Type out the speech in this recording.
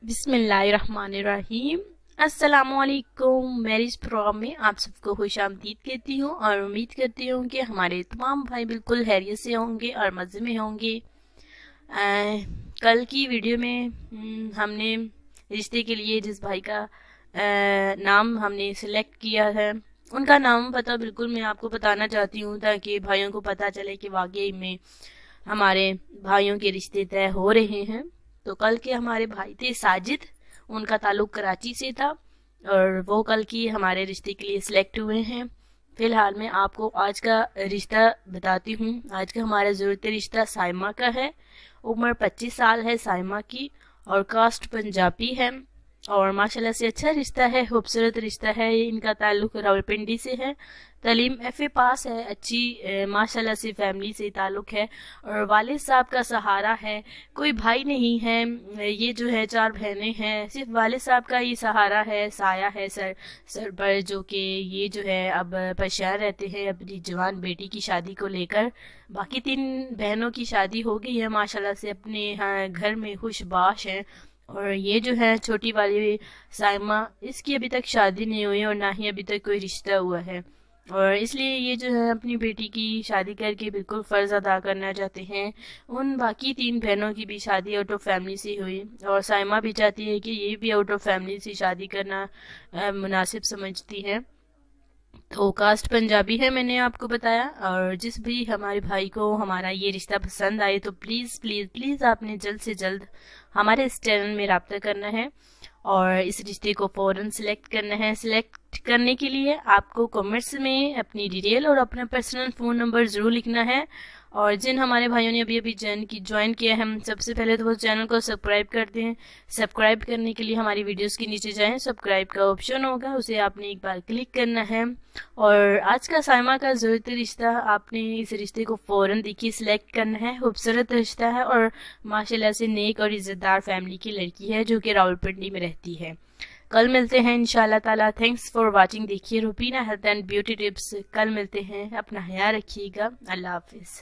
बिस्मिल्लाहिर्रहमानिर्रहीम। अस्सलामुअलैकुम। मेरी इस प्रोग्राम में आप सबको खुशामदीद कहती हूँ और उम्मीद करती हूँ कि हमारे तमाम भाई बिल्कुल खैरियत से होंगे और मज़े में होंगे। कल की वीडियो में हमने रिश्ते के लिए जिस भाई का नाम हमने सिलेक्ट किया है उनका नाम पता बिल्कुल मैं आपको बताना चाहती हूँ ताकि भाइयों को पता चले कि वाकई में हमारे भाइयों के रिश्ते तय हो रहे हैं। तो कल के हमारे भाई थे साजिद, उनका ताल्लुक कराची से था और वो कल की हमारे रिश्ते के लिए सिलेक्ट हुए हैं। फिलहाल मैं आपको आज का रिश्ता बताती हूँ। आज का हमारा ज़रूरत रिश्ता साइमा का है। उम्र 25 साल है साइमा की और कास्ट पंजाबी है और माशाल्लाह से अच्छा रिश्ता है, खूबसूरत रिश्ता है। इनका ताल्लुक रावलपिंडी से है। तालीम FA पास है, अच्छी माशाल्लाह से फैमिली से ताल्लुक है और वालिद साहब का सहारा है। कोई भाई नहीं है, ये जो है 4 बहनें हैं, सिर्फ वालिद साहब का ही सहारा है, साया है सर पर, जो कि ये जो है अब परेशान रहते हैं अपनी जवान बेटी की शादी को लेकर। बाकी 3 बहनों की शादी हो गई है माशाल्लाह से, अपने घर में खुशबाश हैं। और ये जो है छोटी वाली साइमा, इसकी अभी तक शादी नहीं हुई और ना ही अभी तक कोई रिश्ता हुआ है और इसलिए ये जो है अपनी बेटी की शादी करके बिल्कुल फ़र्ज़ अदा करना चाहते हैं। उन बाकी 3 बहनों की भी शादी आउट ऑफ फैमिली से हुई और साइमा भी चाहती है कि ये भी आउट ऑफ फैमिली से शादी करना मुनासिब समझती है। तो कास्ट पंजाबी है मैंने आपको बताया। और जिस भी हमारे भाई को हमारा ये रिश्ता पसंद आए तो प्लीज़ प्लीज़ प्लीज़ आपने जल्द से जल्द हमारे इस चैनल में रब्ता करना है और इस रिश्ते को फ़ौरन सिलेक्ट करना है। सिलेक्ट करने के लिए आपको कमेंट्स में अपनी डिटेल और अपना पर्सनल फ़ोन नंबर ज़रूर लिखना है। और जिन हमारे भाइयों ने अभी अभी ज्वाइन किया है, हम सबसे पहले तो वो चैनल को सब्सक्राइब करते हैं। सब्सक्राइब करने के लिए हमारी वीडियोस के नीचे जाएं, सब्सक्राइब का ऑप्शन होगा, उसे आपने एक बार क्लिक करना है। और आज का साइमा का ज़रूरत रिश्ता, आपने इस रिश्ते को फ़ौरन देखिए सिलेक्ट करना है। खूबसूरत रिश्ता है और माशाल्लाह से नेक और इज़्ज़तदार फैमिली की लड़की है जो कि रावलपिंडी में रहती है। कल मिलते हैं इंशाल्लाह ताला। Thanks for watching. देखिए Rubina health and beauty tips. कल मिलते हैं, अपना ख्याल रखिएगा। अल्लाह हाफिज़।